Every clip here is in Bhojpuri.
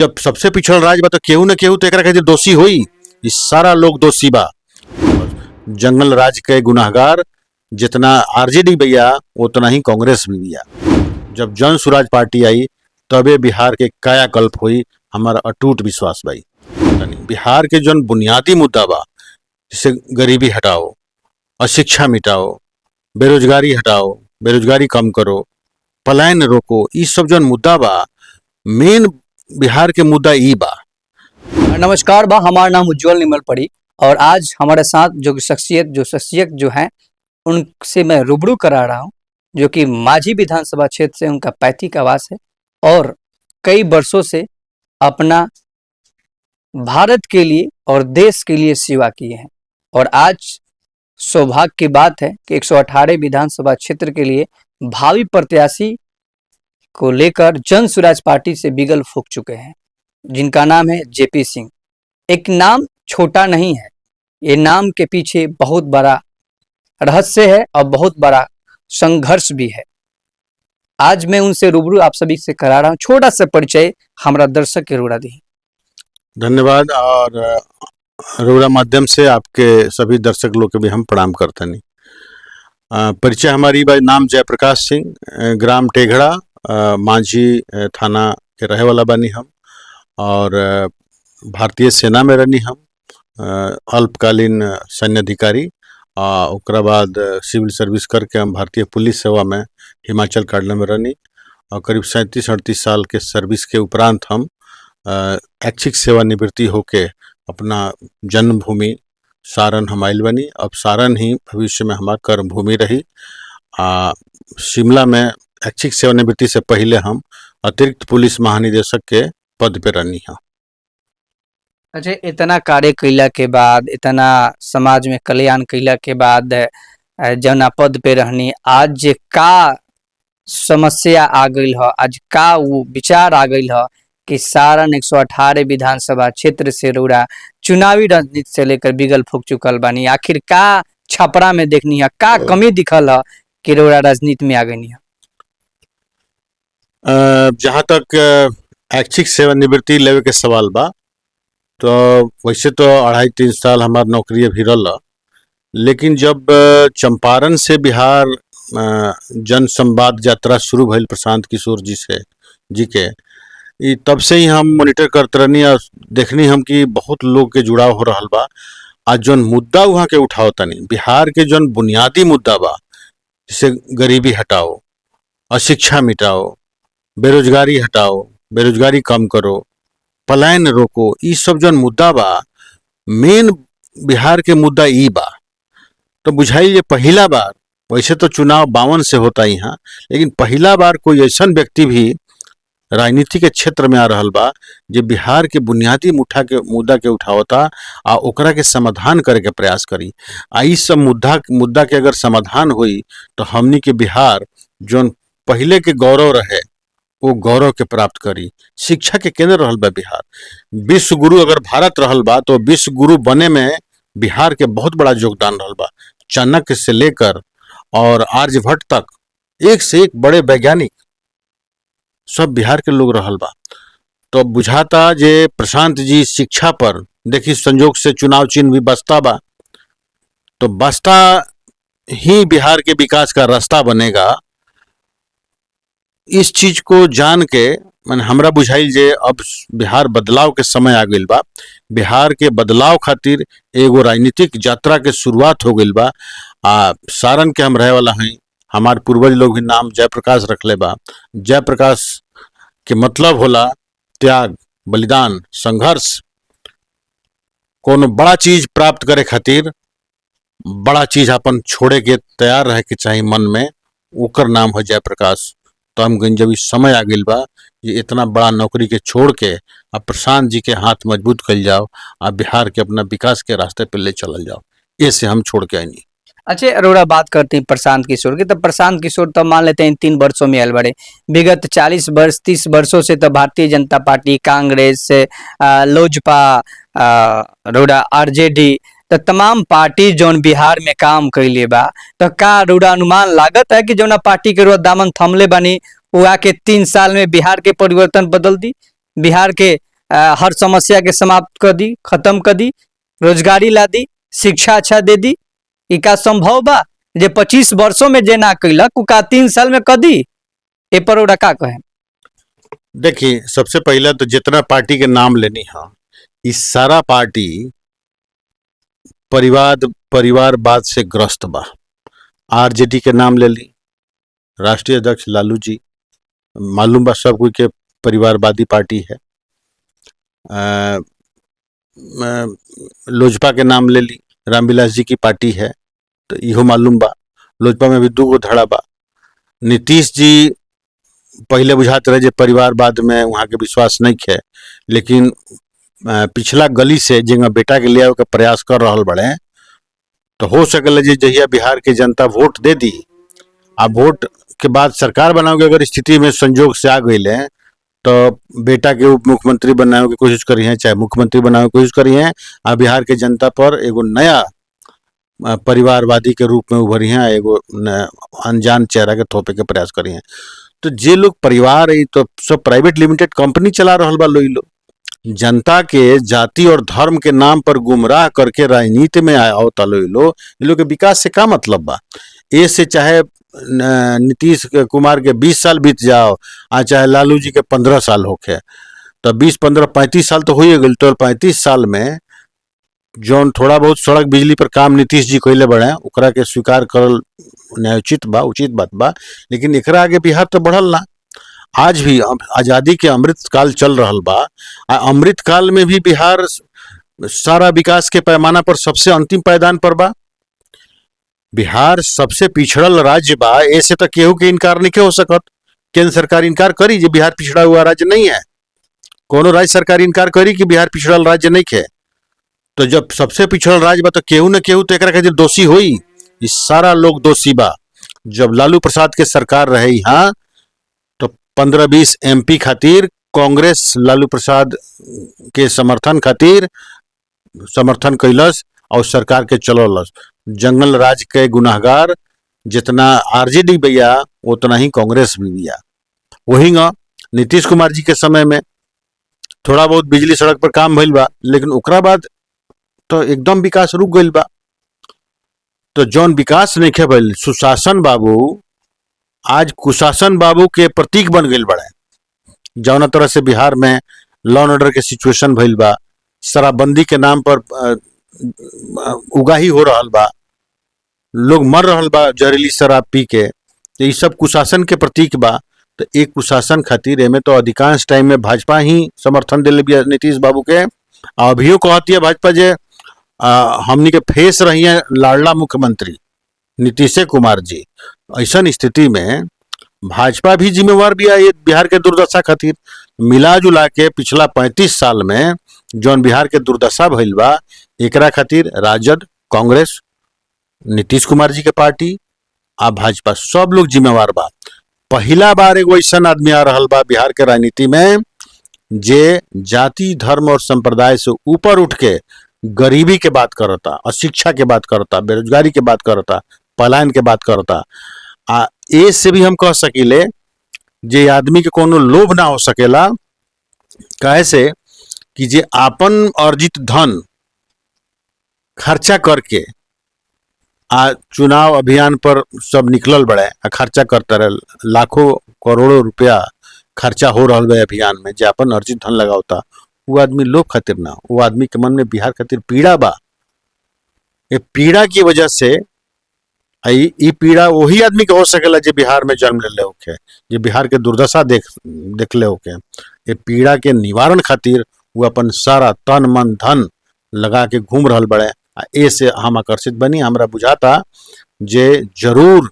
जब सबसे पिछड़ राज्य बा तो केहू न केहू तो एकरा खातिर दोषी होई। ई सारा लोग दोषी बा। जंगल राज के गुनाहगार जितना आरजेडी भैया उतना ही कांग्रेस भी भैया। जब जन स्वराज पार्टी आई तबे बिहार के कायाकल्प हुई, हमारा अटूट विश्वास भाई। बिहार के जन बुनियादी मुद्दा बा, जैसे गरीबी हटाओ, अशिक्षा मिटाओ, बेरोजगारी हटाओ, बेरोजगारी कम करो, पलायन रोको, ई सब जन मुद्दा बा, मेन बिहार के मुद्दा ई बा। नमस्कार बा, हमारा नाम उज्जवल निमल पड़ी और आज हमारे साथ जो शख्सियत जो है उनसे मैं रूबरू करा रहा हूँ, जो कि माझी विधानसभा क्षेत्र से उनका पैतृक आवास है और कई वर्षों से अपना भारत के लिए और देश के लिए सेवा किए हैं। और आज सौभाग्य की बात है कि 118 विधानसभा क्षेत्र के लिए भावी प्रत्याशी को लेकर जन स्वराज पार्टी से बिगल फूंक चुके हैं, जिनका नाम है जेपी सिंह। एक नाम छोटा नहीं है, ये नाम के पीछे बहुत बड़ा रहस्य है और बहुत बड़ा संघर्ष भी है। आज मैं उनसे रूबरू आप सभी से करा रहा हूँ। छोटा सा परिचय हमारा दर्शक के रूड़ा दी। धन्यवाद। और रोड़ा माध्यम से आपके सभी दर्शक लोग के भी हम प्रणाम करते नहीं। परिचय हमारी भाई, नाम जयप्रकाश सिंह, ग्राम टेघड़ा, मांझी थाना के रहे वाला बनी हम और भारतीय सेना में रहनी हम, अल्पकालीन सैन्य अधिकारी। ओकरा बाद सिविल सर्विस करके हम भारतीय पुलिस सेवा में हिमाचल काडला में रहनी और करीब 37-38 साल के सर्विस के उपरांत हम ऐच्छिक सेवानिवृत्ति होके अपना जन्मभूमि सारण हम आइल बनी। अब सारण ही भविष्य में हमार कर्म भूमि रही। शिमला में ऐच्छिक सेवानिवृत्ति से पहले हम अतिरिक्त पुलिस महानिदेशक के पद पे रहनी है। अच्छा, इतना कार्य कैला के बाद, इतना समाज में कल्याण कैला के बाद जौना पद पे रहनी, आज का समस्या आ गई है, आज का वो विचार आ गई है कि सारण 118 विधानसभा क्षेत्र से रउरा चुनावी राजनीति से लेकर बिगल फूक चुकल बानी। आखिर का छपरा में देखनी है, का कमी दिखल है कि रउरा राजनीति में आ गई है? जहाँ तक ऐच्छिक सेवानिवृत्ति लेवे के सवाल बा, तो वैसे तो 2.5-3 साल हमार नौकरी अभी रहा, लेकिन जब चंपारण से बिहार जन संवाद यात्रा शुरू भइल प्रशांत किशोर जी के तब से ही हम मॉनिटर करते रहनी और देखनी हम कि बहुत लोग के जुड़ाव हो रहा बा। आज जौन मुद्दा वहाँ के उठाओ तनी, बिहार के जौन बुनियादी मुद्दा बा, जैसे गरीबी हटाओ, अशिक्षा मिटाओ, बेरोजगारी हटाओ, बेरोजगारी कम करो, पलायन रोको, ई सब जौन मुद्दा बा, मेन बिहार के मुद्दा ई बा। तो बुझाइल ये पहला बार, वैसे तो चुनाव 52 से होता यहाँ, लेकिन पहला बार कोई ऐसा व्यक्ति भी राजनीति के क्षेत्र में आ रहा बा जो बिहार के बुनियादी मुद्दा के उठावता आ ओकरा के समाधान करे के प्रयास करी। ई सब मुद्दा के अगर समाधान हुई तो हमनी के बिहार जौन पहले के गौरव रहे वो गौरव के प्राप्त करी। शिक्षा के केंद्र रहल बा बिहार। विश्व गुरु अगर भारत रहल बा तो विश्व गुरु बने में बिहार के बहुत बड़ा योगदान रहल बा। चाणक्य से लेकर और आर्यभट्ट तक एक से एक बड़े वैज्ञानिक सब बिहार के लोग रहल बा। तो बुझाता जे प्रशांत जी शिक्षा पर, देखी संजोग से चुनाव चिन्ह भी बसता बा, तो बसता ही बिहार के विकास का रास्ता बनेगा। इस चीज को जान के मैंने हमरा बुझाइल जे अब बिहार बदलाव के समय आ गई बा। बिहार के बदलाव खातिर एगो राजनीतिक यात्रा के शुरुआत हो गई बा। सारण के हम रहे वाला हैं, हमारे पूर्वज लोग भी नाम जयप्रकाश रखले बा। जयप्रकाश के मतलब होला त्याग, बलिदान, संघर्ष। कोनो बड़ा चीज प्राप्त करे खातिर बड़ा चीज अपन छोड़े के तैयार रहे के चाहिए मन में, ओकर नाम है जयप्रकाश। तो हम जब इस समय आ गई बा ये इतना बड़ा नौकरी के छोड़ के अब प्रशांत जी के हाथ मजबूत कर जाओ, अब बिहार के अपना विकास के रास्ते पे ले चल जाओ, ऐसे हम छोड़ के आईनी। अच्छा, अरोड़ा बात करते हैं प्रशांत किशोर की, तो प्रशांत किशोर तो मान लेते हैं 3 वर्षों में आयल बड़े। विगत 40-30 वर्षों से तो भारतीय जनता पार्टी, कांग्रेस, लोजपा, अरोड़ा आरजेडी, तो तमाम पार्टी जौन बिहार में काम कैले बा, तो का अरोड़ा अनुमान लागत है कि जौना पार्टी के दामन थमले बानी वो आके 3 साल में बिहार के परिवर्तन बदल दी, बिहार के हर समस्या के समाप्त कर दी, खत्म कर दी, रोजगारी ला दी, शिक्षा अच्छा दे दी। ई का संभव बा जे 25 वर्षों में जे ना कैलक उ का 3 साल में कर दी? ए पर ओरा का कहे? देखिए, सबसे पहला तो जितना पार्टी के नाम लेनी है, इस सारा पार्टी परिवारवाद से ग्रस्त बा। आरजेडी के नाम ले ली, राष्ट्रीय अध्यक्ष लालू जी, मालूम बा सब कोई के परिवारवादी पार्टी है। लोजपा के नाम ले ली, रामविलास जी की पार्टी है, तो इहो मालूम बा। लोजपा में भी 2 गो धड़ा बा। नीतीश जी पहले बुझात रहे जे परिवारवाद में वहाँ के विश्वास नहीं है, लेकिन पिछला गली से जिंगा बेटा के ले आवे के प्रयास कर रहल बड़े, तो हो सकल जे जहिया बिहार के जनता वोट दे दी, आ वोट के बाद सरकार बनाओगे अगर स्थिति में संजोग से आ गई है, तो बेटा के उप मुख्यमंत्री बनाने की कोशिश करी है, चाहे मुख्यमंत्री बनाने की कोशिश करी है, आ बिहार के जनता पर एगो नया परिवारवादी के रूप में उभरी हैं, एगो अनजान चेहरा के थोपे के प्रयास करी हैं। तो जे लोग परिवार है तो सब प्राइवेट लिमिटेड कंपनी चला रहल बा। लोग जनता के जाति और धर्म के नाम पर गुमराह करके राजनीति में आवता लोग के विकास से का मतलब बा? ए से चाहे नीतीश कुमार के 20 साल बीत जाओ, आ चाहे लालू जी के 15 साल होके, तो 20, 15, 35 साल तो हो ही गई। तो 35 साल में जौन थोड़ा बहुत सड़क बिजली पर काम नीतीश जी कैले बड़े, ओकरा के स्वीकार करल न्यायोचित बा, उचित बात बा, लेकिन एकरा आगे बिहार तो बढ़ल ना। आज भी आजादी के अमृत काल चल रहल बा, अमृत काल में भी बिहार सारा विकास के पैमाना पर सबसे अंतिम पायदान पर बा। बिहार सबसे पिछड़ल राज्य बा, ऐसे तो केहू के इनकार नहीं हो सकत। केंद्र सरकार इनकार करी जे बिहार पिछड़ा हुआ राज्य नहीं है, कोनो राज्य सरकार इनकार करी कि बिहार पिछड़ल राज्य नहीं है। तो जब सबसे पिछड़ल राज्य बा तो केहू न केहू तो एकरा खातिर दोषी होई। इस सारा लोग दोषी बा। जब लालू प्रसाद के सरकार रहे यहाँ, तो 15-20 MP खातिर कांग्रेस लालू प्रसाद के समर्थन खातिर समर्थन कैलस और सरकार के चलौलस। जंगल राज के गुनाहगार जितना आरजेडी भैया, उतना ही कांग्रेस भी भैया। वही नीतीश कुमार जी के समय में थोड़ा बहुत बिजली सड़क पर काम भइल बा, लेकिन ओकरा बाद तो एकदम विकास रुक गइल बा। तो जौन विकास नहीं भइल, सुशासन बाबू आज कुशासन बाबू के प्रतीक बन गइल बड़े। जौना तरह से बिहार में लॉ एंड ऑर्डर के सिचुएशन भइल बा, शराबबंदी के नाम पर उगाही हो रहल बा, लोग मर रहल बा जहरीली शराब पी के, तो ये सब कुशासन के प्रतीक बा। तो एक कुशासन खातिर एमे तो अधिकांश टाइम में भाजपा ही समर्थन दिले बिया नीतीश बाबू के। अभियो कहती है भाजपा जे हमनी के फेस रही है लाडला मुख्यमंत्री नीतीश कुमार जी। ऐसा स्थिति में भाजपा भी जिम्मेवार भी है बिहार के दुर्दशा खातिर। मिला जुला के पिछला 35 साल में जौन बिहार के दुर्दशा भइल बा, एकरा खातिर राजद, कांग्रेस, नीतीश कुमार जी के पार्टी आ भाजपा सब लोग जिम्मेवार बा। पहला बार एगो ऐसा आदमी आ रहल बा बिहार के राजनीति में जे जाति, धर्म और संप्रदाय से ऊपर उठ के गरीबी के बात करता, अशिक्षा के बात करता, बेरोजगारी के बात करता, पलायन के बात करता। ए से भी हम कह सकीले जे आदमी के कोनो लोभ ना हो सकेला, काहे से कि जे आपन अर्जित धन खर्चा करके चुनाव अभियान पर सब निकलल बड़े, खर्चा करता रहे, लाखों करोड़ों रुपया खर्चा हो रहा है अभियान में, जे अपन अर्जित धन लगावता, वो आदमी लोभ खातिर ना, वो आदमी के मन में बिहार खातिर पीड़ा बा। ये पीड़ा की वजह से ई पीड़ा वही आदमी के हो सकेला जे बिहार में जन्म ले होके, जे बिहार के दुर्दशा देख ले होके। ये पीड़ा के निवारण खातिर वो अपन सारा तन मन धन लगा के घूम रहल बड़े। ए से हम आकर्षित बनी। हमरा बुझाता जे जरूर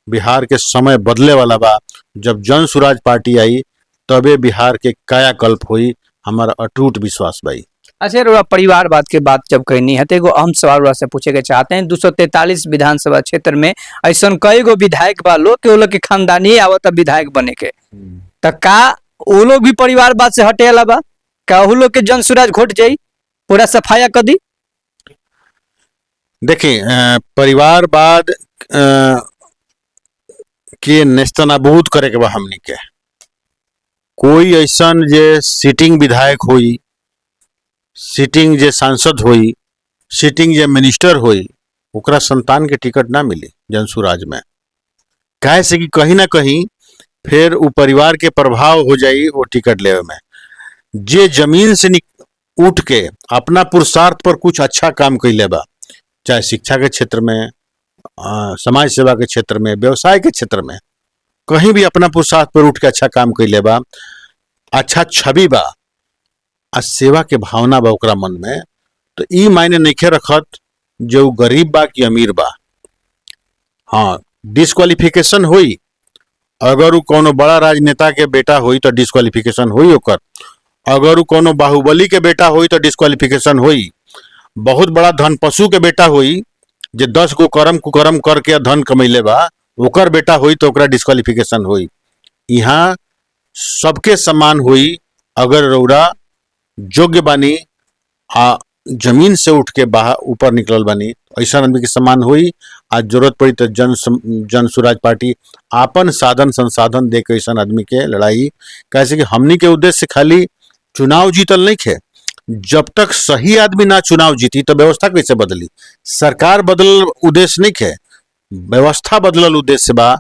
बिहार के समय बदले वाला बा। जब जन सुराज पार्टी आई तबे बिहार के कायाकल्प हुई, हमारा अटूट विश्वास भाई। अच्छा रोड़ा, परिवारवाद के बात जब कहनी है तो एगो अहम सवाल से पूछे के चाहते हैं। 243 विधानसभा क्षेत्र में ऐसा कई गो विधायक बा लोग के, वो लोग के खानदानी आवता विधायक बने के, तो का वो लोग भी परिवारवाद से हटे वाला बा? का वो लोग के जन सुराज घोट जाई, पूरा सफाया कर दी? देखिए, परिवारवाद के नेस्तनाबूद करे के बा हमनी के। कोई ऐसा जे सिटिंग विधायक होई सिटिंग जे सांसद होई, सिटिंग जे मिनिस्टर होई, ओकरा संतान के टिकट ना मिली जनसुराज में। काहे से कि कहीं ना कहीं फिर उ परिवार के प्रभाव हो जाई वो टिकट लेवे में। जे जमीन से उठ के अपना पुरुषार्थ पर कुछ अच्छा काम कैले बा, चाहे शिक्षा के क्षेत्र में, समाज सेवा के क्षेत्र में, व्यवसाय के क्षेत्र में, कहीं भी अपना पुरुषार्थ पर उठ के अच्छा काम कैले बा, अच्छा छवि बा, आ सेवा के भावना बा ओकरा मन में, तो ई मायने नइखे रखत जो गरीब बा कि अमीर बा। हाँ, डिस्क्वालिफिकेशन हुई, अगर उ कोनो बड़ा राजनेता के बेटा हुई तो डिस्क्वालिफिकेशन हुई ओकर, अगर उ कोनो बाहुबली के बेटा हुई तो डिस्क्वालिफिकेशन हुई, बहुत बड़ा धन पशु के बेटा हुई जे 10 गो कर्म कुकर्म करके धन कमैले बा, ओकर बेटा हुई तो ओकरा डिस्क्वालिफिकेशन हुई। यहाँ सबके समान हुई। अगर रौरा योग्य बानी आ जमीन से उठ के बाहर ऊपर निकलल बानी, ऐसा आदमी के समान हुई। आज जरूरत पड़ी तो जन सुराज पार्टी आपन साधन संसाधन दे के ऐसा आदमी के लड़ाई, कैसे कि हमनी के उद्देश्य खाली चुनाव जीतल नहीं खे। जब तक सही आदमी ना चुनाव जीती तो व्यवस्था कैसे बदली। सरकार बदलल उद्देश्य नहीं खे, व्यवस्था बदलल उद्देश्य बा।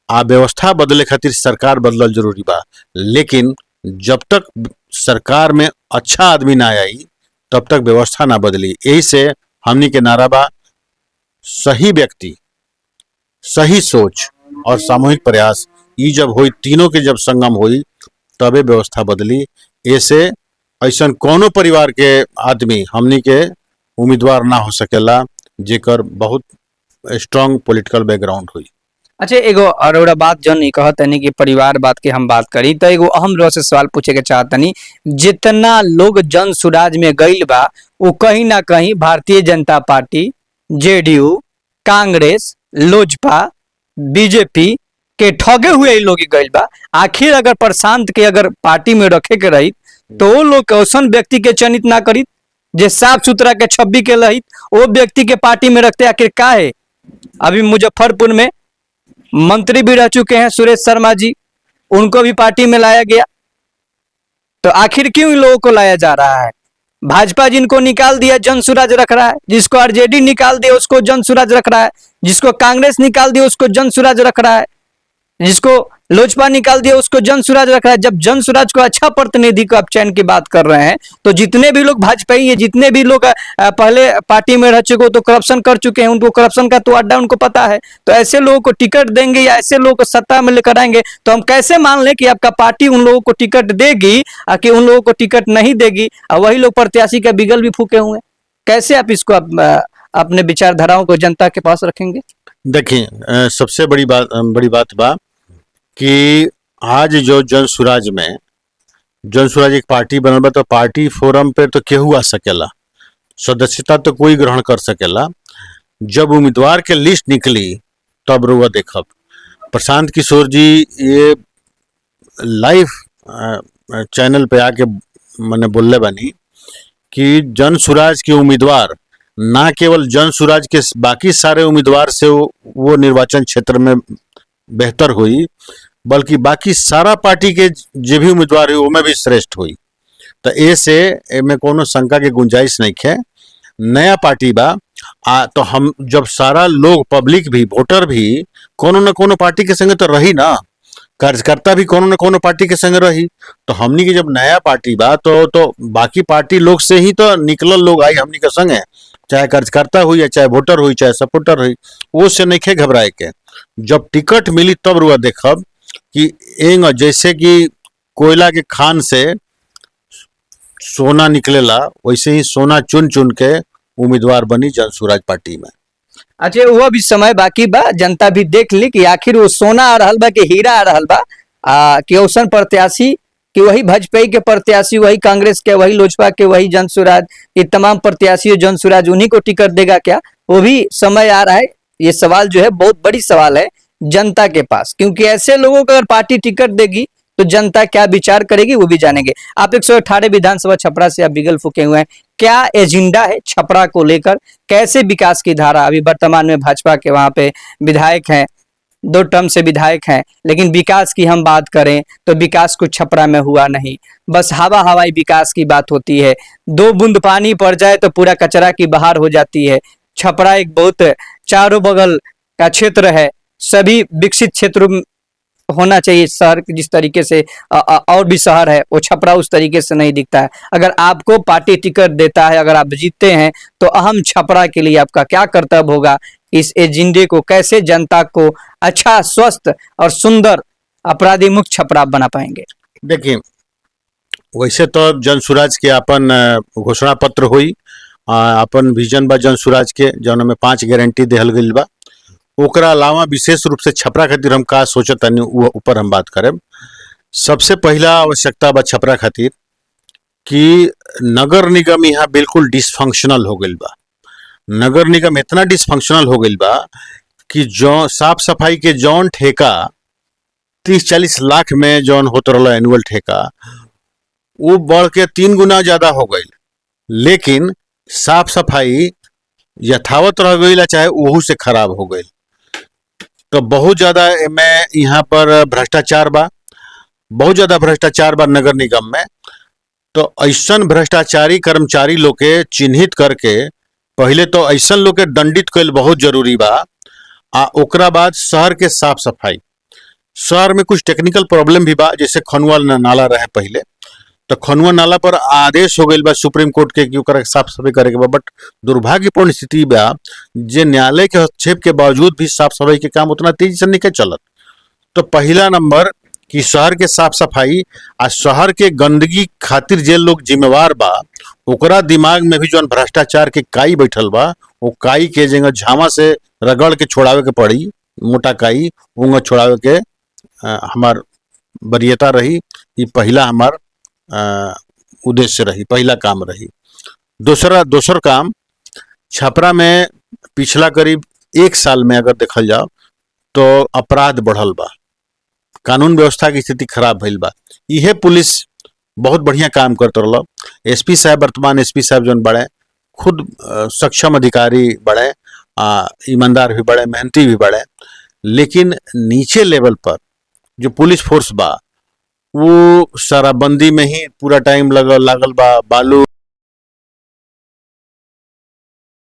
आ व्यवस्था बदले खातिर सरकार बदलल जरूरी बा, लेकिन जब तक सरकार में अच्छा आदमी ना आई तब तक व्यवस्था ना बदली। यही से हमनी के नारा बा, सही व्यक्ति, सही सोच और सामूहिक प्रयास, ई जब होई, तीनों के जब संगम होई तबे व्यवस्था बदली। ऐसे ऐसा कोनो परिवार के आदमी हमनी के उम्मीदवार ना हो सकेला जेकर बहुत स्ट्रांग पॉलिटिकल बैकग्राउंड हुई। अच्छा, एगो और बात जन कहत तनी कि परिवार बात के हम बात करी तो एगो अहम रोज से सवाल पूछे के चाहतनी। जितना लोग जन सुराज में गईल बा वो कहीं ना कहीं Bharatiya Janata Party, JDU, Congress, Lojpa, BJP के ठगे हुए लोग गईल बा। आखिर अगर प्रशांत के अगर पार्टी में रखे के रही तो वो लोग औसन व्यक्ति के चयनित ना करी जे साफ सुथरा के छवि के रही, वो व्यक्ति के पार्टी में रखते। आखिर का है, अभी मुजफ्फरपुर में मंत्री भी रह चुके हैं सुरेश शर्मा जी, उनको भी पार्टी में लाया गया। तो आखिर क्यों इन लोगों को लाया जा रहा है? भाजपा जिनको निकाल दिया जन सुराज रख रहा है, जिसको आरजेडी निकाल दिया उसको जन सुराज रख रहा है, जिसको कांग्रेस निकाल दिया उसको जन सुराज रख रहा है, जिसको लोजपा निकाल दिया उसको जन सुराज रख रहा है। जब जन सुराज को अच्छा प्रतिनिधि को आप चयन की बात कर रहे हैं तो जितने भी लोग भाजपाई है, जितने भी लोग पहले पार्टी में रह चुके हो तो करप्शन कर चुके हैं, उनको करप्शन का तो अड्डा उनको पता है। तो ऐसे लोगों को टिकट देंगे या ऐसे लोगों को सत्ता में लेकर आएंगे तो हम कैसे मान लें कि आपका पार्टी उन लोगों को टिकट देगी कि उन लोगों को टिकट नहीं देगी, और वही लोग प्रत्याशी का बिगल भी फूके हुए हैं। कैसे आप इसको अपने विचारधाराओं को जनता के पास रखेंगे? देखिए, सबसे बड़ी बात बा कि आज जो जन सुराज एक पार्टी बनल बा, तो पार्टी फोरम पे तो केहू आ सकेला, सदस्यता तो कोई ग्रहण कर सकेला। जब उम्मीदवार के लिस्ट निकली तब रुआ देखब। प्रशांत किशोर जी ये लाइव चैनल पे आके मैंने बोलले बानी कि जन सुराज के उम्मीदवार ना केवल जन सुराज के बाकी सारे उम्मीदवार से वो निर्वाचन क्षेत्र में बेहतर हुई, बल्कि बाकी सारा पार्टी के जे भी उम्मीदवार हुई उनमें भी श्रेष्ठ हुई। तो ऐसे में कोनो शंका के गुंजाइश नहीं है। नया पार्टी बा, तो हम जब सारा लोग, पब्लिक भी, वोटर भी कोनो न कोनो पार्टी के संगे तो रही ना, कार्यकर्ता भी कोनो न कोनो पार्टी के संगे रही। तो हमनी के जब नया पार्टी बा तो बाकी पार्टी लोग से ही तो निकलल लोग आई हमनी के संगे, चाहे कार्यकर्ता हुई, चाहे वोटर हुई, चाहे सपोर्टर हुई, वो से नहीं घबराए के। जब टिकट मिली तब रुआ देखब कि एंग जैसे कि कोयला के खान से सोना निकलेला, वैसे ही सोना चुन चुन के उम्मीदवार बनी जन सुराज पार्टी में। अच्छा, वो भी समय बाकी बा, जनता भी देख ली कि आखिर वो सोना आ रहा बा कि हीरा आ रहा बा। कि औसन प्रत्याशी कि वही भाजपा के प्रत्याशी, वही कांग्रेस के, वही लोजपा के, वही जन सुराज, ये तमाम प्रत्याशी जन सुराज उन्हीं को टिकट देगा क्या? वो भी समय आ रहा है। ये सवाल जो है बहुत बड़ी सवाल है जनता के पास, क्योंकि ऐसे लोगों को अगर पार्टी टिकट देगी तो जनता क्या विचार करेगी वो भी जानेंगे। आप 118 विधानसभा छपरा से आप बिगल फूके हुए हैं, क्या एजेंडा है छपरा को लेकर? कैसे विकास की धारा, अभी वर्तमान में भाजपा के वहां पे विधायक हैं, 2 टर्म से विधायक हैं, लेकिन विकास की हम बात करें तो विकास कुछ छपरा में हुआ नहीं। बस हवा हवाई विकास की बात होती है। 2 बूंद पानी पड़ जाए तो पूरा कचरा की बहार हो जाती है। छपरा एक बहुत चारों बगल का क्षेत्र है। सभी विकसित क्षेत्रों में होना चाहिए शहर जिस तरीके से और भी शहर है, वो छपरा उस तरीके से नहीं दिखता है। अगर आपको पार्टी टिकट देता है, अगर आप जीतते हैं, तो अहम छपरा के लिए आपका क्या कर्तव्य होगा, इस एजेंडे को कैसे जनता को अच्छा, स्वस्थ और सुंदर अपराधी मुक्त छपरा बना पाएंगे। देखिए, वैसे तो जन सुराज के अपन घोषणा पत्र हुई, अपन विजन बा जन सुराज के, जौन में 5 गारंटी देहल गई बा। ओकरा अलावा विशेष रूप से छपरा खातिर हम का सोचत हनी वो ऊपर हम बात करें। सबसे पहला आवश्यकता बा छपरा खातिर कि नगर निगम यहाँ बिल्कुल डिसफंक्शनल हो गई बा। नगर निगम इतना डिसफंक्शनल हो गई बा कि जो साफ सफाई के जौन ठेका 30-40 लाख में जौन होत रहा एनुअल ठेका, वो बढ़ के 3 गुना ज्यादा हो गई, लेकिन साफ सफाई यथावत रह गई, चाहे वहू से खराब हो गई। तो बहुत ज्यादा में यहाँ पर भ्रष्टाचार बा, बहुत ज्यादा भ्रष्टाचार बा नगर निगम में। तो ऐसन भ्रष्टाचारी कर्मचारी लोग के चिन्हित करके पहले तो ऐसन लोग के दंडित कईल बहुत जरूरी बा। ओकरा बाद शहर के साफ सफाई, शहर में कुछ टेक्निकल प्रॉब्लम भी बा, जैसे खनुआ नाला रहे पहले, तो खनुआ नाला पर आदेश हो गई बा सुप्रीम कोर्ट के कि ओकरा साफ सफाई करे के बा। बट दुर्भाग्यपूर्ण स्थिति बा जे न्यायालय के हस्तक्षेप के बावजूद भी साफ सफाई के काम उतना तेजी से नहीं चलत। तो पहला नंबर कि शहर के साफ सफाई आ शहर के गंदगी खातिर जे लोग जिम्मेवार बा, ओकरा दिमाग में भी जो भ्रष्टाचार के काई बैठल बा, वो काई के जगह झामा से रगड़ के छोड़ावे के पड़ी, मोटा काई उंग छोड़ावे के हमार वरीयता रही। ये पहला हमार उद्देश्य रही, पहला काम रही। दोसर काम, छपरा में पिछला करीब 1 साल में अगर देखल जाओ तो अपराध बढ़ल बा, कानून व्यवस्था की स्थिति खराब भइल बा। इहे पुलिस बहुत बढ़िया काम करते रहा। एसपी साहब, वर्तमान एसपी साहब जौन बड़े, खुद सक्षम अधिकारी बड़े, ईमानदार भी बड़े, मेहनती भी बड़े, लेकिन नीचे लेवल पर जो पुलिस फोर्स बा वो शराबबंदी में ही पूरा टाइम लागल बा, बालू